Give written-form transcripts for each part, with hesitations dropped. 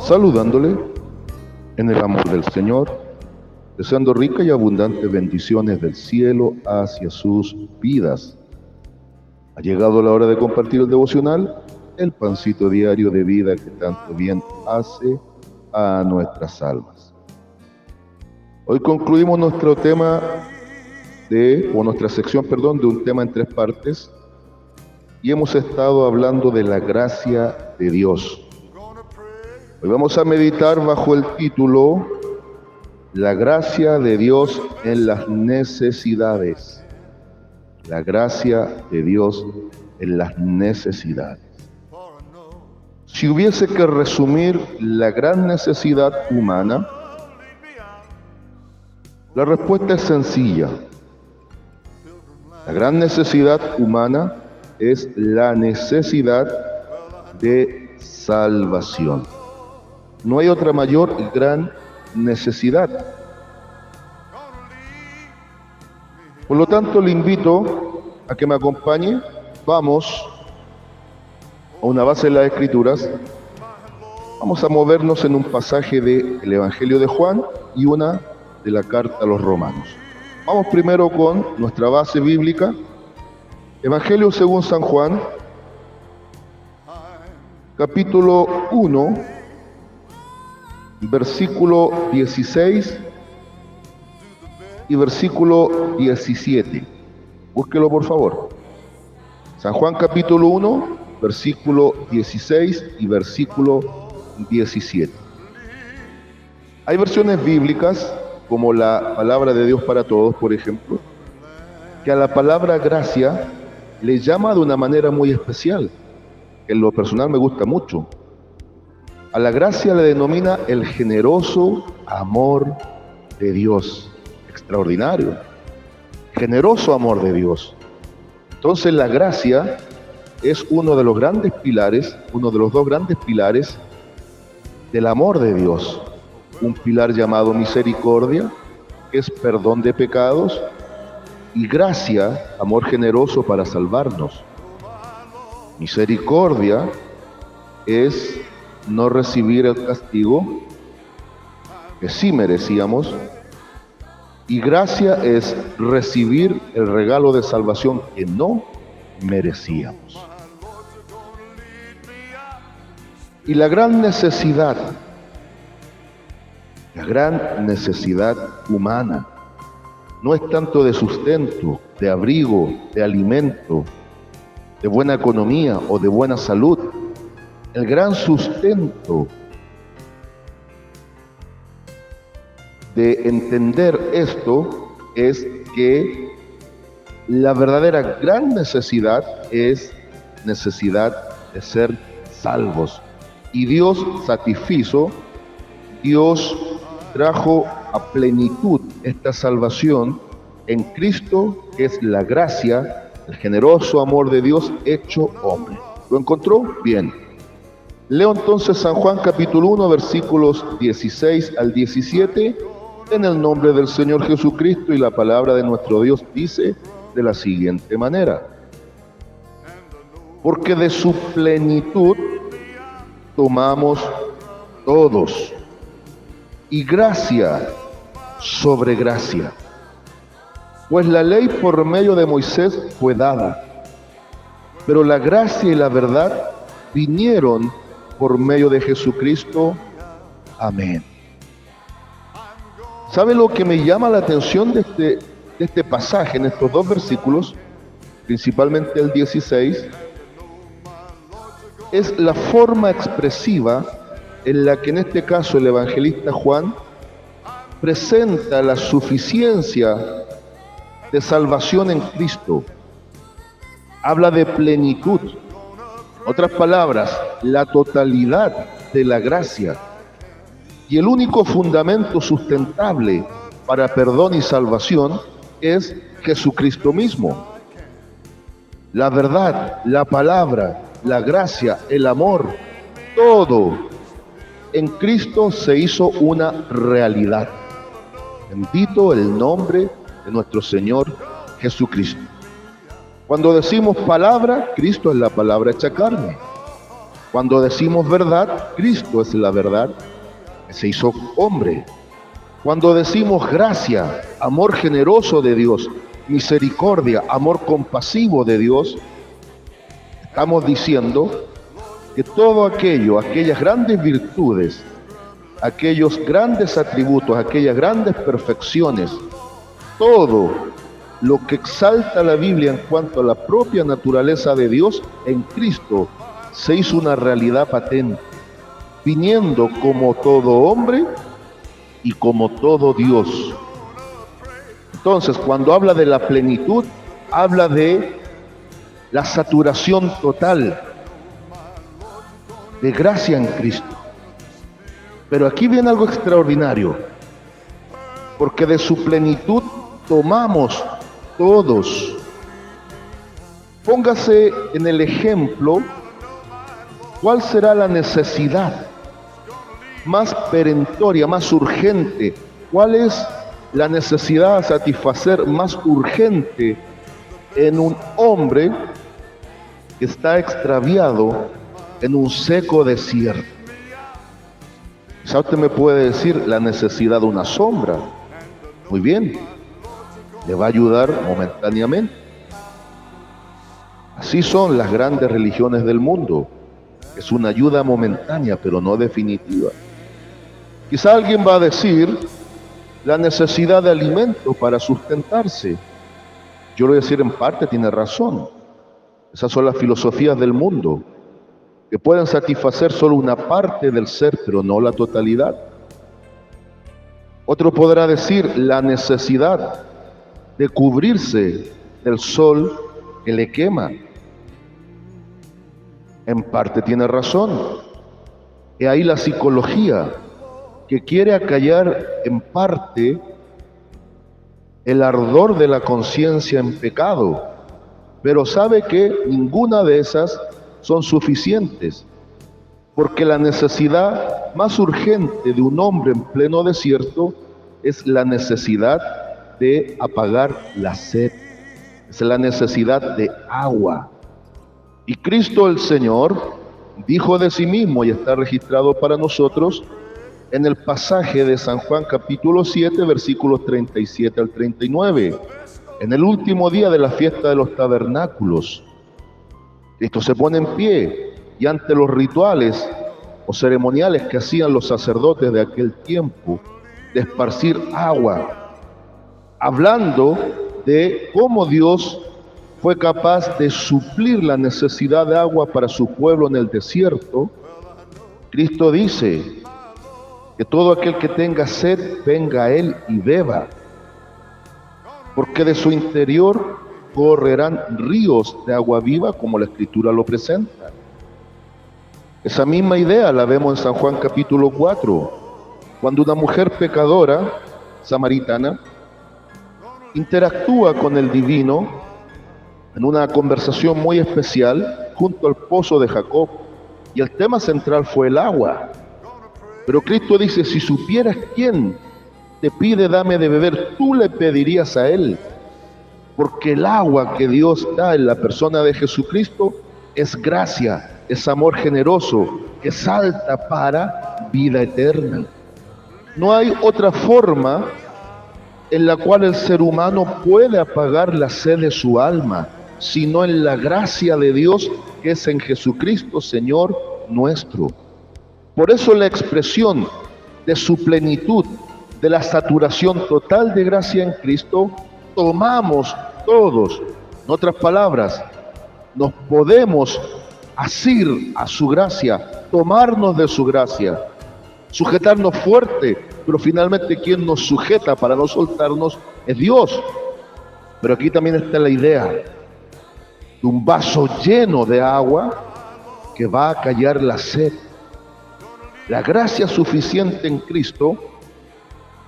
saludándole en el amor del Señor, deseando ricas y abundantes bendiciones del cielo hacia sus vidas. Ha llegado la hora de compartir el devocional, el pancito diario de vida que tanto bien hace a nuestras almas. Hoy concluimos nuestro tema nuestra sección, de un tema en 3 partes, y hemos estado hablando de la gracia de Dios. Hoy vamos a meditar bajo el título La gracia de Dios en las necesidades. La gracia de Dios en las necesidades. Si hubiese que resumir la gran necesidad humana, la respuesta es sencilla. La gran necesidad humana es la necesidad de salvación. No hay otra mayor y gran necesidad. Por lo tanto, le invito a que me acompañe. Vamos a una base de las Escrituras. Vamos a movernos en un pasaje del Evangelio de Juan y una de la carta a los Romanos. Vamos primero con nuestra base bíblica. Evangelio según San Juan, capítulo 1, versículo 16 y versículo 17. Búsquelo por favor. San Juan capítulo 1, versículo 16 y versículo 17. Hay versiones bíblicas, como la Palabra de Dios para Todos, por ejemplo, que a la palabra gracia le llama de una manera muy especial. En lo personal me gusta mucho. A la gracia le denomina el generoso amor de Dios. Extraordinario. Generoso amor de Dios. Entonces la gracia es uno de los grandes pilares, uno de los 2 grandes pilares del amor de Dios. Un pilar llamado misericordia, que es perdón de pecados, y gracia, amor generoso para salvarnos. Misericordia es no recibir el castigo que sí merecíamos, y gracia es recibir el regalo de salvación que no merecíamos. Y la gran necesidad humana no es tanto de sustento, de abrigo, de alimento, de buena economía o de buena salud. El gran sustento de entender esto es que la verdadera gran necesidad es necesidad de ser salvos. Y Dios satisfizo, Dios trajo a plenitud esta salvación en Cristo, que es la gracia, el generoso amor de Dios hecho hombre. ¿Lo encontró? Bien. Leo entonces San Juan capítulo 1, versículos 16 al 17, en el nombre del Señor Jesucristo, y la palabra de nuestro Dios dice de la siguiente manera: porque de su plenitud tomamos todos, y gracia sobre gracia. Pues la ley por medio de Moisés fue dada, pero la gracia y la verdad vinieron por medio de Jesucristo. Amén. ¿Sabe lo que me llama la atención de este pasaje, en estos 2 versículos, principalmente el 16? Es la forma expresiva en la que en este caso el evangelista Juan presenta la suficiencia de salvación en Cristo. Habla de plenitud. Otras palabras, la totalidad de la gracia. Y el único fundamento sustentable para perdón y salvación es Jesucristo mismo. La verdad, la palabra, la gracia, el amor, todo en Cristo se hizo una realidad. Bendito el nombre de nuestro Señor Jesucristo. Cuando decimos palabra, Cristo es la palabra hecha carne. Cuando decimos verdad, Cristo es la verdad, que se hizo hombre. Cuando decimos gracia, amor generoso de Dios, misericordia, amor compasivo de Dios, estamos diciendo que todo aquello, aquellas grandes virtudes, aquellos grandes atributos, aquellas grandes perfecciones, todo lo que exalta la Biblia en cuanto a la propia naturaleza de Dios en Cristo se hizo una realidad patente, viniendo como todo hombre y como todo Dios. Entonces, cuando habla de la plenitud, habla de la saturación total de gracia en Cristo. Pero aquí viene algo extraordinario, porque de su plenitud tomamos todos. Póngase en el ejemplo, ¿cuál será la necesidad más perentoria, más urgente? ¿Cuál es la necesidad a satisfacer más urgente en un hombre que está extraviado en un seco desierto? Quizá usted me puede decir la necesidad de una sombra. Muy bien, le va a ayudar momentáneamente. Así son las grandes religiones del mundo. Es una ayuda momentánea, pero no definitiva. Quizá alguien va a decir la necesidad de alimento para sustentarse. Yo le voy a decir, en parte tiene razón. Esas son las filosofías del mundo, que pueden satisfacer solo una parte del ser, pero no la totalidad. Otro podrá decir la necesidad de cubrirse del sol que le quema. En parte tiene razón. Y ahí la psicología, que quiere acallar en parte el ardor de la conciencia en pecado, pero sabe que ninguna de esas son suficientes, porque la necesidad más urgente de un hombre en pleno desierto es la necesidad de apagar la sed, es la necesidad de agua. Y Cristo el Señor dijo de sí mismo, y está registrado para nosotros en el pasaje de San Juan capítulo 7, versículos 37 al 39, en el último día de la fiesta de los tabernáculos. Cristo se pone en pie y ante los rituales o ceremoniales que hacían los sacerdotes de aquel tiempo, de esparcir agua, hablando de cómo Dios fue capaz de suplir la necesidad de agua para su pueblo en el desierto. Cristo dice que todo aquel que tenga sed, venga a Él y beba, porque de su interior correrán ríos de agua viva, como la Escritura lo presenta. Esa misma idea la vemos en San Juan capítulo 4, cuando una mujer pecadora, samaritana, interactúa con el divino en una conversación muy especial junto al pozo de Jacob, y el tema central fue el agua. Pero Cristo dice, si supieras quién te pide dame de beber, tú le pedirías a Él, porque el agua que Dios da en la persona de Jesucristo es gracia, es amor generoso, que salta para vida eterna. No hay otra forma en la cual el ser humano puede apagar la sed de su alma, sino en la gracia de Dios que es en Jesucristo, Señor nuestro. Por eso la expresión de su plenitud, de la saturación total de gracia en Cristo, tomamos todos. En otras palabras, nos podemos asir a su gracia, tomarnos de su gracia, sujetarnos fuerte, pero finalmente quien nos sujeta para no soltarnos es Dios. Pero aquí también está la idea de un vaso lleno de agua que va a callar la sed. La gracia suficiente en Cristo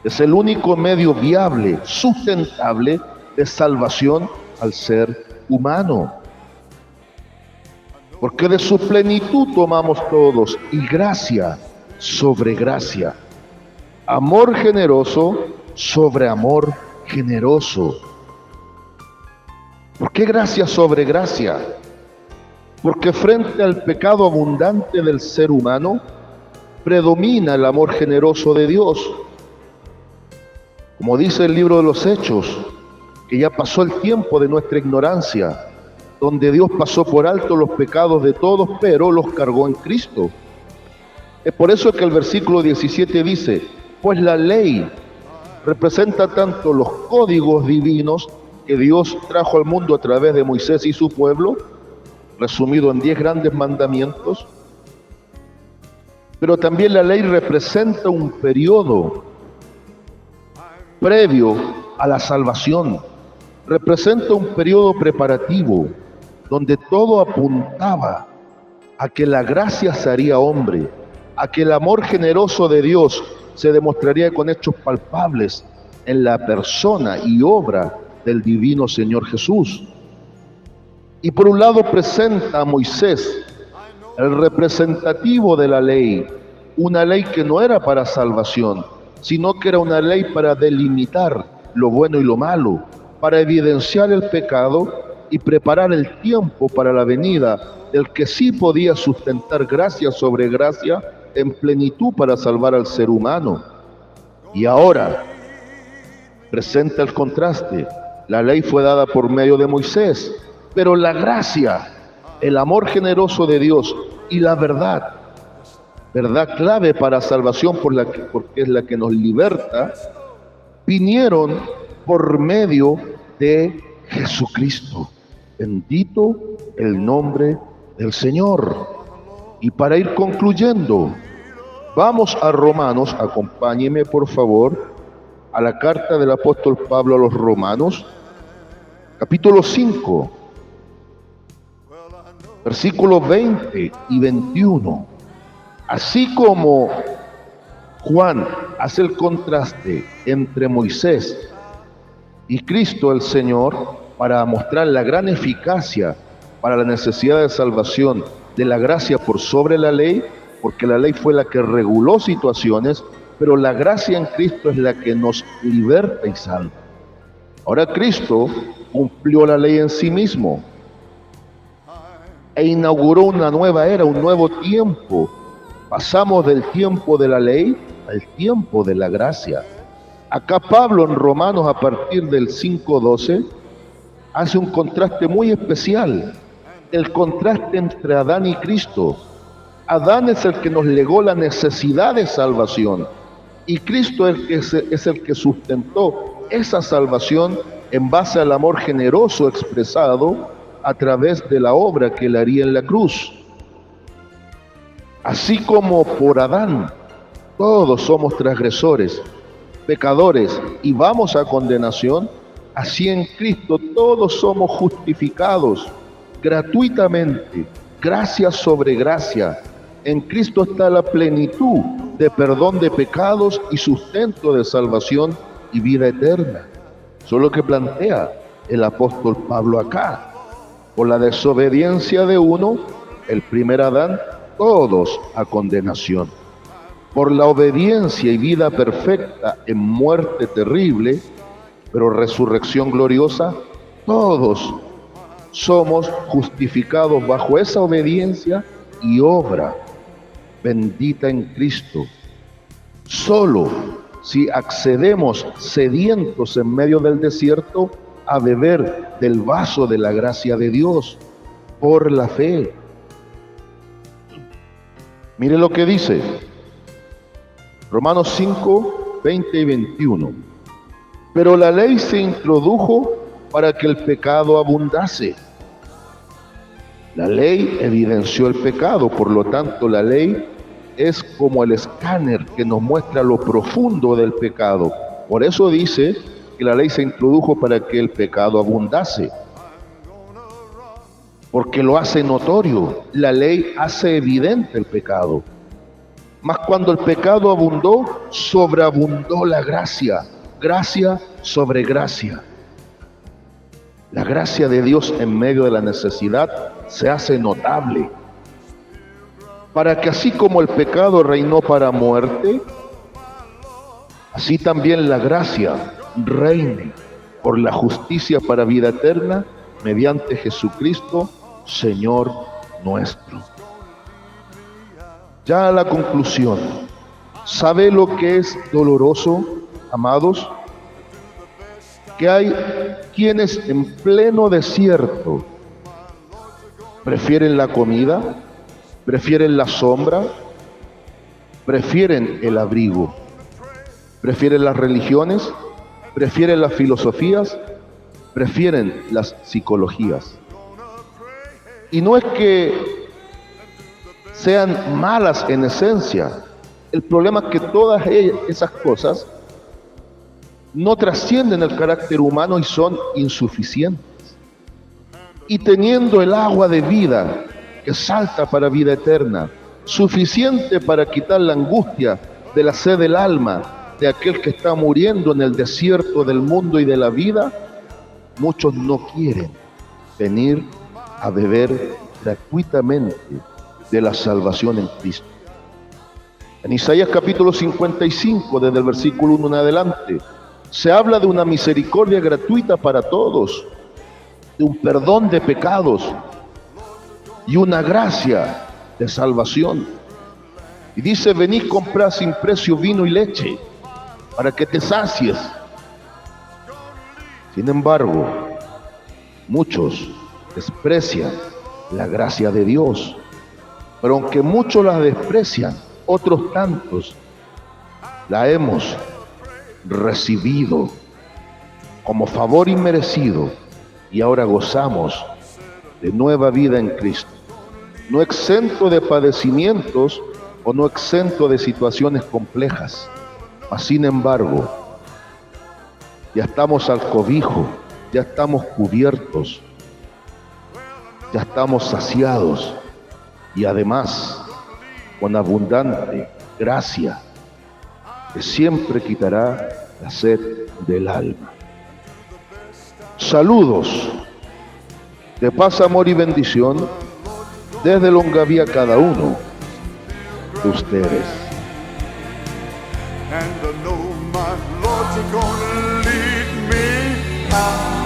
es el único medio viable, sustentable de salvación al ser humano. Porque de su plenitud tomamos todos, y gracia sobre gracia, amor generoso sobre amor generoso. ¿Por qué gracia sobre gracia? Porque frente al pecado abundante del ser humano, predomina el amor generoso de Dios. Como dice el libro de los Hechos, que ya pasó el tiempo de nuestra ignorancia, donde Dios pasó por alto los pecados de todos, pero los cargó en Cristo. Es por eso que el versículo 17 dice, pues la ley representa tanto los códigos divinos que Dios trajo al mundo a través de Moisés y su pueblo, resumido en 10 grandes mandamientos, pero también la ley representa un periodo previo a la salvación, representa un periodo preparativo donde todo apuntaba a que la gracia se haría hombre, a que el amor generoso de Dios se demostraría con hechos palpables en la persona y obra del divino Señor Jesús. Y por un lado presenta a Moisés, el representativo de la ley, una ley que no era para salvación, sino que era una ley para delimitar lo bueno y lo malo, para evidenciar el pecado y preparar el tiempo para la venida del que sí podía sustentar gracia sobre gracia en plenitud para salvar al ser humano. Y ahora presenta el contraste. La ley fue dada por medio de Moisés, pero la gracia, el amor generoso de Dios y la verdad clave para salvación porque es la que nos liberta, vinieron por medio de Jesucristo. Bendito el nombre del Señor. Y para ir concluyendo, vamos a Romanos, acompáñeme por favor, a la carta del apóstol Pablo a los Romanos, capítulo 5, versículos 20 y 21. Así como Juan hace el contraste entre Moisés y Cristo el Señor para mostrar la gran eficacia para la necesidad de salvación de la gracia por sobre la ley, porque la ley fue la que reguló situaciones, pero la gracia en Cristo es la que nos liberta y salva. Ahora Cristo cumplió la ley en sí mismo e inauguró una nueva era, un nuevo tiempo. Pasamos del tiempo de la ley al tiempo de la gracia. Acá Pablo en Romanos a partir del 5:12 hace un contraste muy especial, el contraste entre Adán y Cristo. Adán es el que nos legó la necesidad de salvación y Cristo es el que sustentó esa salvación en base al amor generoso expresado a través de la obra que él haría en la cruz. Así como por Adán todos somos transgresores, pecadores y vamos a condenación, así en Cristo todos somos justificados gratuitamente, gracia sobre gracia. En Cristo está la plenitud de perdón de pecados y sustento de salvación y vida eterna. Eso es lo que plantea el apóstol Pablo acá. Por la desobediencia de uno, el primer Adán, todos a condenación. Por la obediencia y vida perfecta en muerte terrible, pero resurrección gloriosa, todos somos justificados bajo esa obediencia y obra bendita en Cristo. Solo si accedemos sedientos en medio del desierto a beber del vaso de la gracia de Dios por la fe. Mire lo que dice Romanos 5, 20 y 21. Pero la ley se introdujo para que el pecado abundase. La ley evidenció el pecado, por lo tanto la ley es como el escáner que nos muestra lo profundo del pecado. Por eso dice que la ley se introdujo para que el pecado abundase, porque lo hace notorio. La ley hace evidente el pecado. Mas cuando el pecado abundó, sobreabundó la gracia, gracia sobre gracia. La gracia de Dios en medio de la necesidad se hace notable, para que así como el pecado reinó para muerte, así también la gracia reine por la justicia para vida eterna mediante Jesucristo, Señor nuestro. Ya a la conclusión, ¿sabe lo que es doloroso, amados? Que hay quienes en pleno desierto prefieren la comida, prefieren la sombra, prefieren el abrigo, prefieren las religiones, prefieren las filosofías, prefieren las psicologías. Y no es que sean malas en esencia, el problema es que todas esas cosas no trascienden el carácter humano y son insuficientes. Y teniendo el agua de vida que salta para vida eterna, suficiente para quitar la angustia de la sed del alma de aquel que está muriendo en el desierto del mundo y de la vida, muchos no quieren venir a beber gratuitamente de la salvación en Cristo. En Isaías capítulo 55, desde el versículo 1 en adelante, se habla de una misericordia gratuita para todos, de un perdón de pecados y una gracia de salvación. Y dice: venid, comprad sin precio vino y leche, para que te sacies. Sin embargo, muchos desprecian la gracia de Dios, pero aunque muchos la desprecian, otros tantos la hemos recibido como favor inmerecido y ahora gozamos de nueva vida en Cristo, no exento de padecimientos o no exento de situaciones complejas, mas sin embargo ya estamos al cobijo, ya estamos cubiertos, ya estamos saciados y además con abundante gracia que siempre quitará la sed del alma. Saludos de paz, amor y bendición desde Longaví a cada uno de ustedes. And I know my Lord's gonna lead me out.